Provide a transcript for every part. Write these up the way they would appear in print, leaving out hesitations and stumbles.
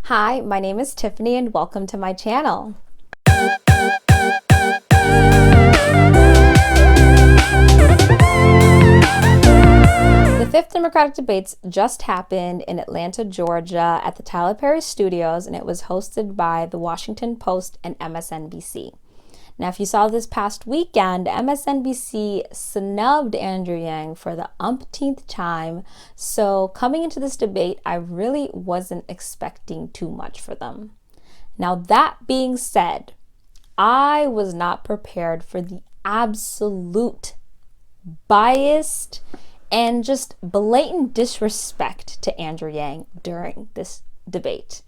Hi, my name is Tiffany and welcome to my channel. The fifth Democratic debates just happened in Atlanta, Georgia at the Tyler Perry Studios, and it was hosted by The Washington Post and MSNBC. Now, if you saw this past weekend, MSNBC snubbed Andrew Yang for the umpteenth time. So coming into this debate, I really wasn't expecting too much for them. Now, that being said, I was not prepared for the absolute biased and just blatant disrespect to Andrew Yang during this debate.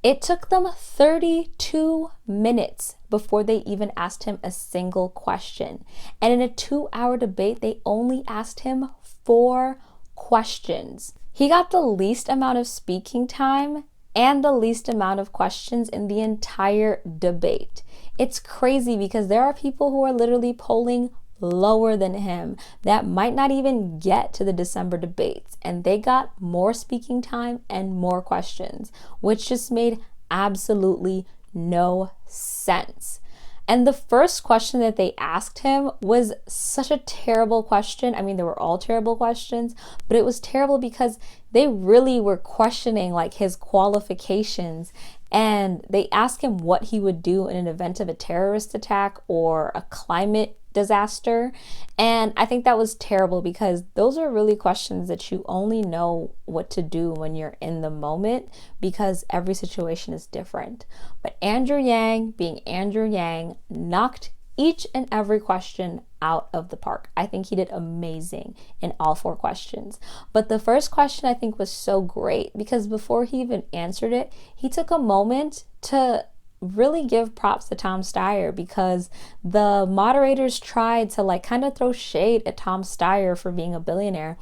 It took them 32 minutes before they even asked him a single question. And in a 2-hour debate, they only asked him 4 questions. He got the least amount of speaking time and the least amount of questions in the entire debate. It's crazy because there are people who are literally polling lower than him that might not even get to the December debates, and they got more speaking time and more questions, which just made absolutely no sense. And the first question that they asked him was such a terrible question. I mean, they were all terrible questions, but it was terrible because they really were questioning like his qualifications. And they asked him what he would do in an event of a terrorist attack or a climate disaster. And I think that was terrible because those are really questions that you only know what to do when you're in the moment, because every situation is different. But Andrew Yang, being Andrew Yang, knocked each and every question out of the park. I think he did amazing in all 4 questions. But the first question I think was so great because before he even answered it, he took a moment to really give props to Tom Steyer, because the moderators tried to like kind of throw shade at Tom Steyer for being a billionaire.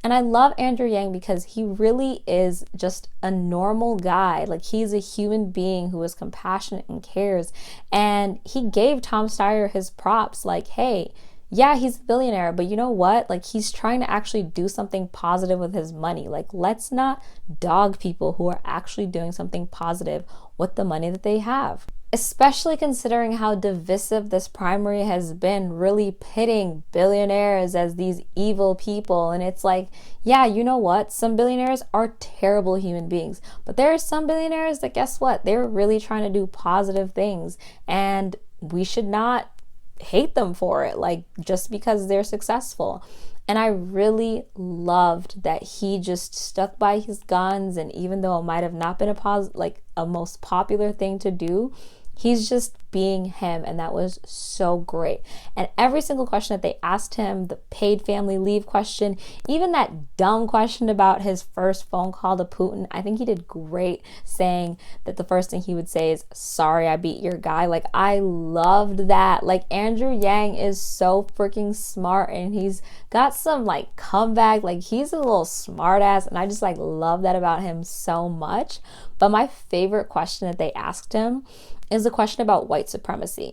And I love Andrew Yang because he really is just a normal guy. Like, he's a human being who is compassionate and cares. And he gave Tom Steyer his props, like, hey, yeah, he's a billionaire, but you know what? Like, he's trying to actually do something positive with his money. Like, let's not dog people who are actually doing something positive with the money that they have. Especially considering how divisive this primary has been, really pitting billionaires as these evil people. And it's like, yeah, you know what? Some billionaires are terrible human beings, but there are some billionaires that, guess what? They're really trying to do positive things, and we should not hate them for it, like just because they're successful. And I really loved that he just stuck by his guns, and even though it might have not been a most popular thing to do, he's just being him, and that was so great. And every single question that they asked him, the paid family leave question, even that dumb question about his first phone call to Putin, I think he did great, saying that the first thing he would say is, sorry, I beat your guy. Like, I loved that. Like, Andrew Yang is so freaking smart, and he's got some like comeback, like he's a little smart ass, and I just like love that about him so much. But my favorite question that they asked him is the question about white supremacy.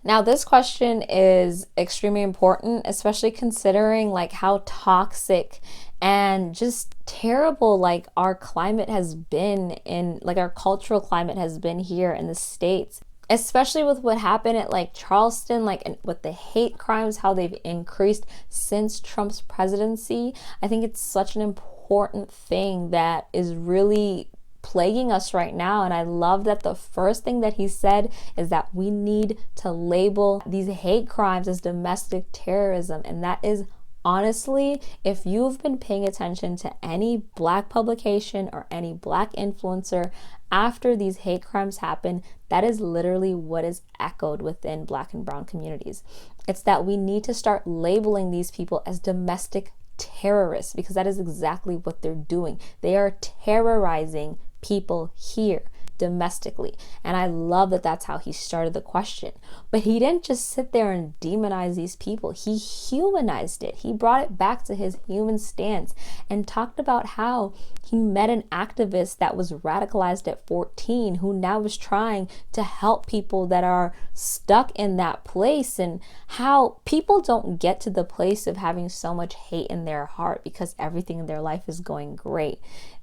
Now, this question is extremely important, especially considering like how toxic and just terrible like our climate has been in, like our cultural climate has been here in the States, especially with what happened at like Charleston, like with the hate crimes, how they've increased since Trump's presidency. I think it's such an important thing that is really plaguing us right now. And I love that the first thing that he said is that we need to label these hate crimes as domestic terrorism. And that is honestly, if you've been paying attention to any Black publication or any Black influencer after these hate crimes happen, that is literally what is echoed within Black and brown communities. It's that we need to start labeling these people as domestic terrorists, because that is exactly what they're doing. They are terrorizing people here domestically. And I love that that's how he started the question. But he didn't just sit there and demonize these people. He humanized it. He brought it back to his human stance and talked about how he met an activist that was radicalized at 14 who now is trying to help people that are stuck in that place, and how people don't get to the place of having so much hate in their heart because everything in their life is going great.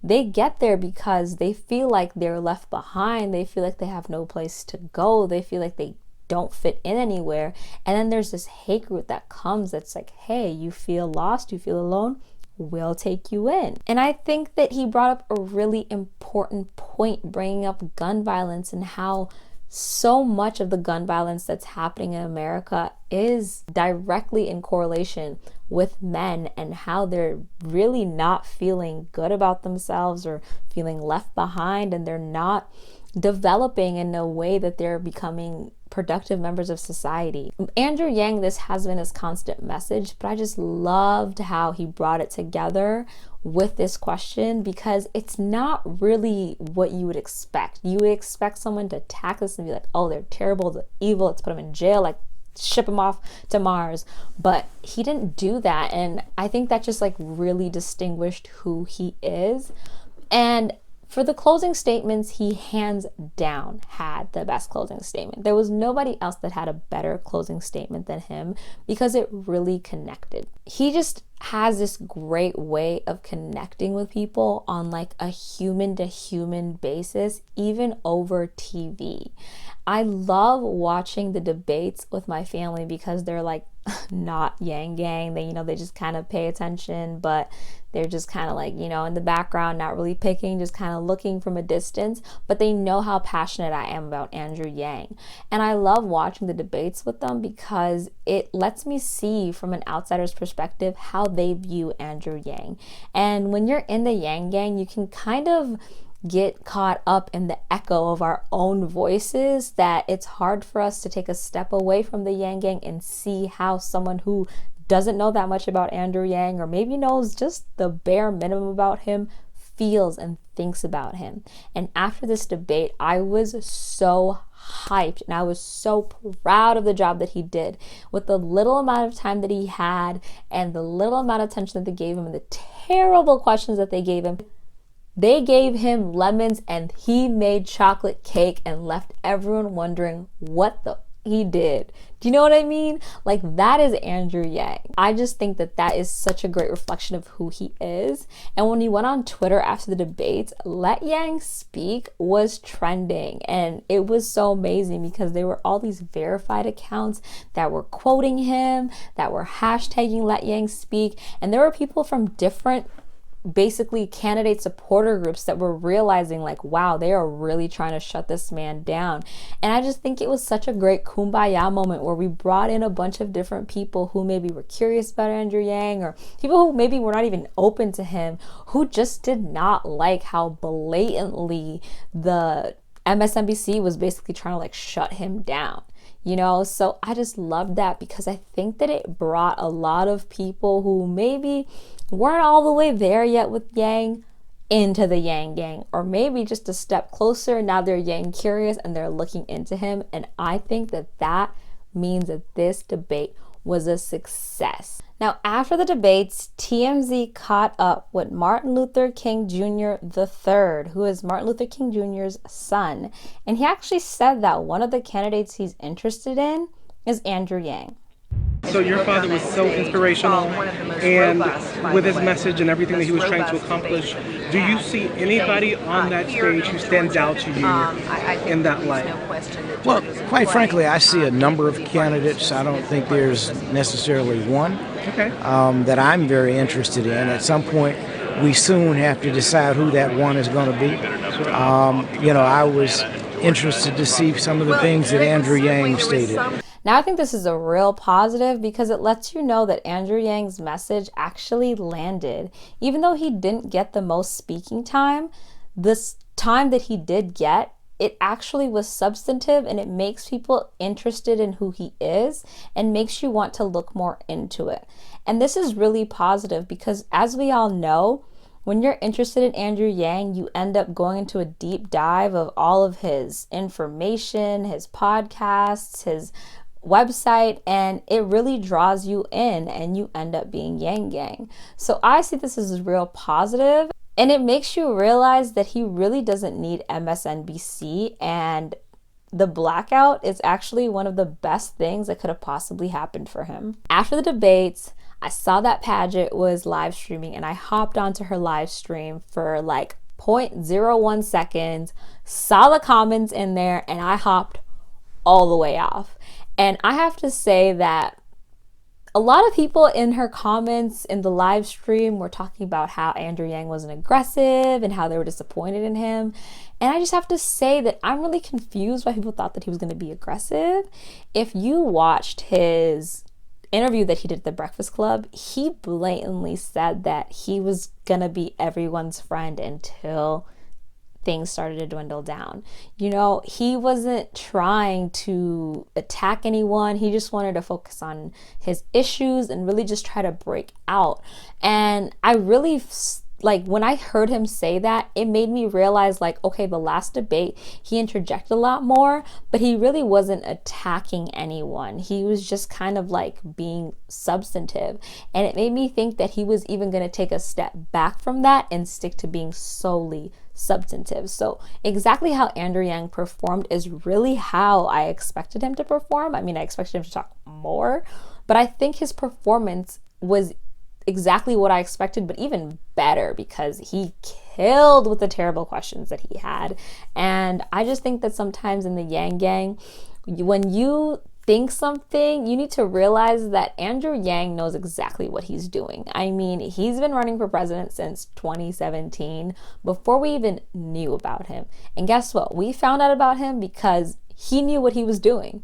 they get there because they feel like they're left behind. They feel like they have no place to go. They feel like they don't fit in anywhere. And then there's this hate group that comes that's like, hey, you feel lost, you feel alone, we'll take you in. And I think that he brought up a really important point, bringing up gun violence and how so much of the gun violence that's happening in America is directly in correlation with men, and how they're really not feeling good about themselves or feeling left behind, and they're not developing in a way that they're becoming productive members of society. Andrew Yang, this has been his constant message, but I just loved how he brought it together with this question, because it's not really what you would expect. You would expect someone to attack this and be like, oh, they're terrible, they're evil, let's put them in jail, like ship him off to Mars. But he didn't do that, and I think that just like really distinguished who he is. And for the closing statements, he hands down had the best closing statement. There was nobody else that had a better closing statement than him, because it really connected. He just has this great way of connecting with people on like a human to human basis, even over TV. I love watching the debates with my family because they're like not Yang Gang. They just kind of pay attention, but they're just kind of like, in the background, not really picking, just kind of looking from a distance, but they know how passionate I am about Andrew Yang. And I love watching the debates with them because it lets me see from an outsider's perspective how they view Andrew Yang. And when you're in the Yang Gang, you can kind of get caught up in the echo of our own voices, that it's hard for us to take a step away from the Yang Gang and see how someone who doesn't know that much about Andrew Yang, or maybe knows just the bare minimum about him, feels and thinks about him. And after this debate, I was so hyped and I was so proud of the job that he did with the little amount of time that he had and the little amount of attention that they gave him and the terrible questions that they gave him. They gave him lemons and he made chocolate cake and left everyone wondering what the he did. Do you know what I mean? Like, that is Andrew Yang. I just think that that is such a great reflection of who he is. And when he went on Twitter after the debates, Let Yang Speak was trending. And it was so amazing because there were all these verified accounts that were quoting him, that were hashtagging Let Yang Speak. And there were people from different basically candidate supporter groups that were realizing like, wow, they are really trying to shut this man down. And I just think it was such a great kumbaya moment where we brought in a bunch of different people who maybe were curious about Andrew Yang, or people who maybe were not even open to him, who just did not like how blatantly the MSNBC was basically trying to like shut him down. So I just loved that because I think that it brought a lot of people who maybe weren't all the way there yet with Yang into the Yang Gang, or maybe just a step closer. Now they're Yang curious and they're looking into him. And I think that that means that this debate was a success. Now, after the debates, TMZ caught up with Martin Luther King Jr. III, who is Martin Luther King Jr.'s son. And he actually said that one of the candidates he's interested in is Andrew Yang. So your father was so inspirational, and with his message and everything that he was trying to accomplish, do you see anybody on that stage who stands out to you in that light? Well, quite frankly, I see a number of candidates. I don't think there's necessarily one that I'm very interested in. At some point, we soon have to decide who that one is going to be. I was interested to see some of the things that Andrew Yang stated. Now, I think this is a real positive because it lets you know that Andrew Yang's message actually landed. Even though he didn't get the most speaking time, this time that he did get, it actually was substantive, and it makes people interested in who he is and makes you want to look more into it. And this is really positive because, as we all know, when you're interested in Andrew Yang, you end up going into a deep dive of all of his information, his podcasts, his website, and it really draws you in and you end up being Yang Gang. So I see this as real positive, and it makes you realize that he really doesn't need MSNBC, and the blackout is actually one of the best things that could have possibly happened for him. After the debates, I saw that Paget was live streaming, and I hopped onto her live stream for like 0.01 seconds, saw the comments in there, and I hopped all the way off. And I have to say that a lot of people in her comments in the live stream were talking about how Andrew Yang wasn't aggressive and how they were disappointed in him. And I just have to say that I'm really confused why people thought that he was going to be aggressive. If you watched his interview that he did at the Breakfast Club, he blatantly said that he was going to be everyone's friend until things started to dwindle down. You know, he wasn't trying to attack anyone. He just wanted to focus on his issues and really just try to break out. And I really, like, when I heard him say that, it made me realize, like, okay, the last debate, he interjected a lot more, but he really wasn't attacking anyone. He was just kind of like being substantive. And it made me think that he was even going to take a step back from that and stick to being solely substantive. So exactly how Andrew Yang performed is really how I expected him to perform. I mean, I expected him to talk more, but I think his performance was exactly what I expected, but even better, because he killed with the terrible questions that he had. And I just think that sometimes in the Yang Gang, when you think something, you need to realize that Andrew Yang knows exactly what he's doing. I mean, he's been running for president since 2017, before we even knew about him. And guess what? We found out about him because he knew what he was doing.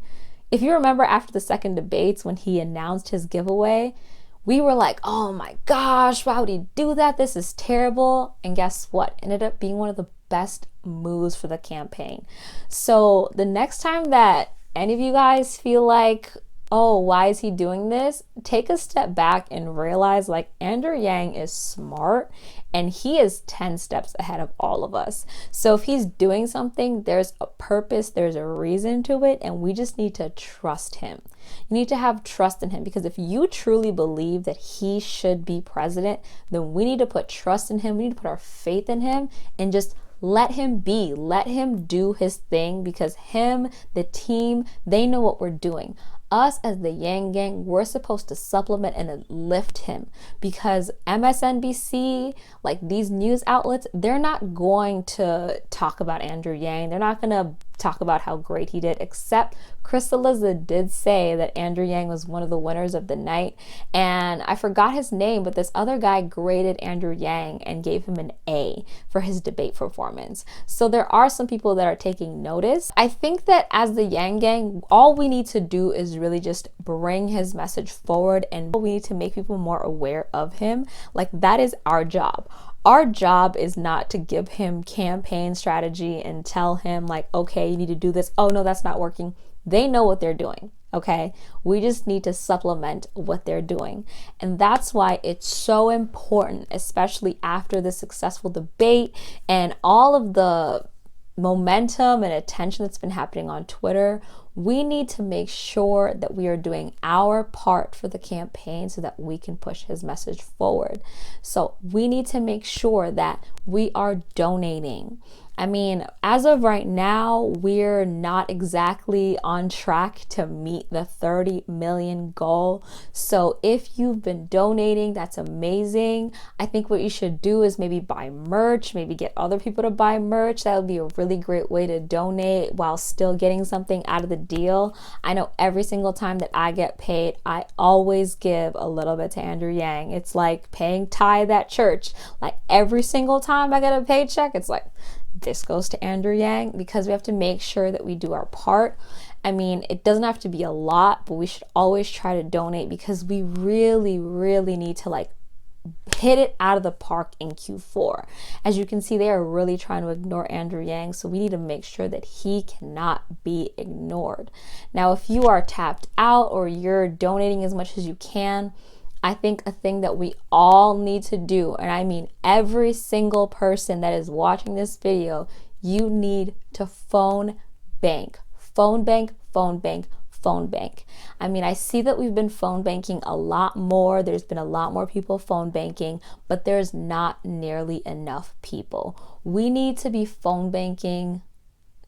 If you remember, after the second debates, when he announced his giveaway, we were like, oh my gosh, why would he do that? This is terrible. And guess what? It ended up being one of the best moves for the campaign. So the next time that any of you guys feel like, oh, why is he doing this? Take a step back and realize, like, Andrew Yang is smart and he is 10 steps ahead of all of us. So if he's doing something, there's a purpose, there's a reason to it, and we just need to trust him. You need to have trust in him, because if you truly believe that he should be president, then we need to put trust in him. We need to put our faith in him and just let him be, let him do his thing, because him, the team, they know what we're doing. Us as the Yang Gang, we're supposed to supplement and lift him, because MSNBC, like these news outlets, they're not going to talk about Andrew Yang. They're not going to talk about how great he did, except Crystalisa did say that Andrew Yang was one of the winners of the night. And I forgot his name, but this other guy graded Andrew Yang and gave him an A for his debate performance. So there are some people that are taking notice. I think that as the Yang Gang, all we need to do is really just bring his message forward, and we need to make people more aware of him. Like, that is our job. Our job is not to give him campaign strategy and tell him, like, okay, you need to do this. Oh no, that's not working. They know what they're doing. Okay, we just need to supplement what they're doing. And that's why it's so important, especially after the successful debate and all of the momentum and attention that's been happening on Twitter. We need to make sure that we are doing our part for the campaign so that we can push his message forward. So we need to make sure that we are donating. I mean, as of right now, we're not exactly on track to meet the 30 million goal. So if you've been donating, that's amazing. I think what you should do is maybe buy merch, maybe get other people to buy merch. That would be a really great way to donate while still getting something out of the deal. I know every single time that I get paid, I always give a little bit to Andrew Yang. It's like paying tithe at church. Like, every single time I get a paycheck, it's like, this goes to Andrew Yang, because we have to make sure that we do our part. I mean, it doesn't have to be a lot, but we should always try to donate, because we really, really need to, like, hit it out of the park in Q4. As you can see, they are really trying to ignore Andrew Yang, so we need to make sure that he cannot be ignored. Now, if you are tapped out or you're donating as much as you can, I think a thing that we all need to do, and I mean every single person that is watching this video, you need to phone bank. Phone bank, phone bank, phone bank. I mean, I see that we've been phone banking a lot more. There's been a lot more people phone banking, but there's not nearly enough people. We need to be phone banking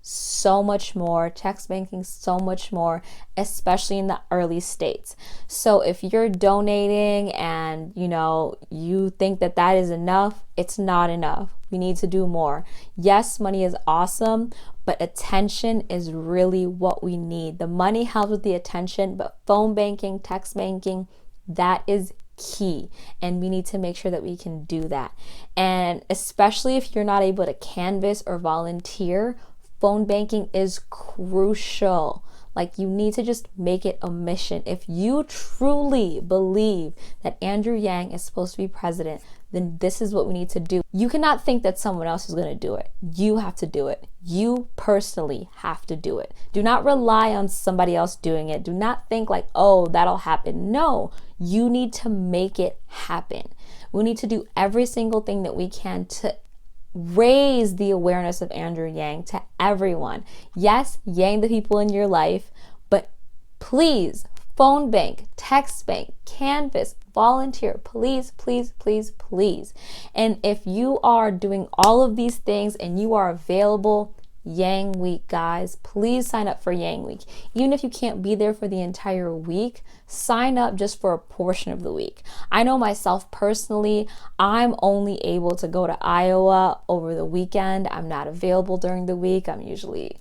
so much more, text banking so much more, especially in the early states. So if you're donating and you think that that is enough, it's not enough. We need to do more. Yes, money is awesome, but attention is really what we need. The money helps with the attention, but phone banking, text banking, that is key. And we need to make sure that we can do that. And especially if you're not able to canvas or volunteer, phone banking is crucial. Like, you need to just make it a mission. If you truly believe that Andrew Yang is supposed to be president, then this is what we need to do. You cannot think that someone else is going to do it. You have to do it. You personally have to do it. Do not rely on somebody else doing it. Do not think like, oh, that'll happen. No, you need to make it happen. We need to do every single thing that we can to raise the awareness of Andrew Yang to everyone. Yes, Yang the people in your life, but please, phone bank, text bank, canvas, volunteer, please, please, please, please. And if you are doing all of these things and you are available, Yang Week, guys, please sign up for Yang Week. Even if you can't be there for the entire week, sign up just for a portion of the week. I know myself personally, I'm only able to go to Iowa over the weekend. I'm not available during the week. I'm usually,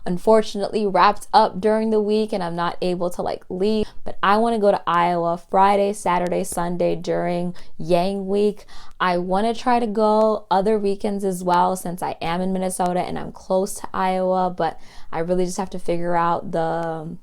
unfortunately, wrapped up during the week and I'm not able to like leave. But I want to go to Iowa Friday, Saturday, Sunday during Yang Week. I want to try to go other weekends as well, since I am in Minnesota and I'm close to Iowa, but I really just have to figure out the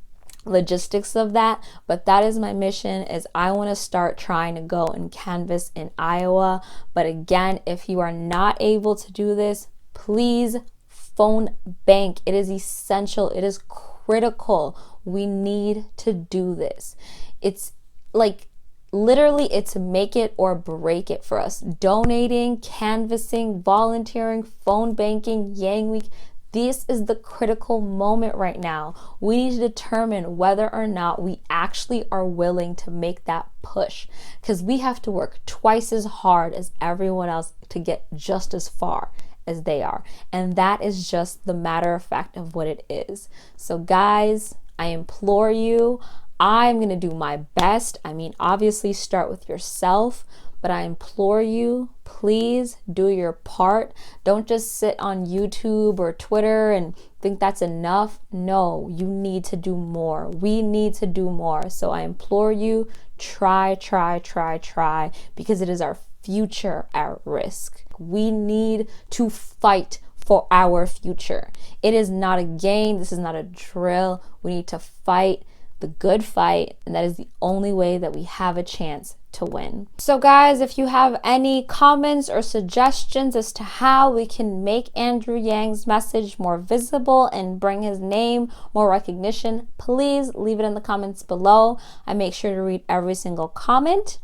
logistics of that. But that is my mission, is I want to start trying to go and canvas in Iowa. But again, if you are not able to do this, please phone bank. It is essential. It is critical. We need to do this. It's like, literally, it's make it or break it for us. Donating, canvassing, volunteering, phone banking, Yang Week. This is the critical moment right now. We need to determine whether or not we actually are willing to make that push, because we have to work twice as hard as everyone else to get just as far as they are. And that is just the matter of fact of what it is. So guys, I implore you, I'm going to do my best. I mean, obviously start with yourself, but I implore you, please do your part. Don't just sit on YouTube or Twitter and think that's enough. No, you need to do more. We need to do more. So I implore you, try, because it is our future at risk. We need to fight for our future. It is not a game. This is not a drill. We need to fight the good fight, and that is the only way that we have a chance to win. So guys, if you have any comments or suggestions as to how we can make Andrew Yang's message more visible and bring his name more recognition, please leave it in the comments below. I make sure to read every single comment.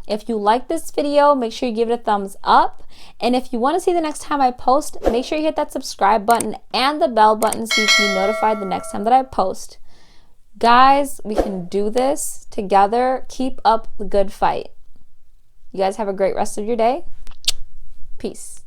If you like this video, make sure you give it a thumbs up. And if you want to see the next time I post, make sure you hit that subscribe button and the bell button so you can be notified the next time that I post. Guys, we can do this together. Keep up the good fight. You guys have a great rest of your day. Peace.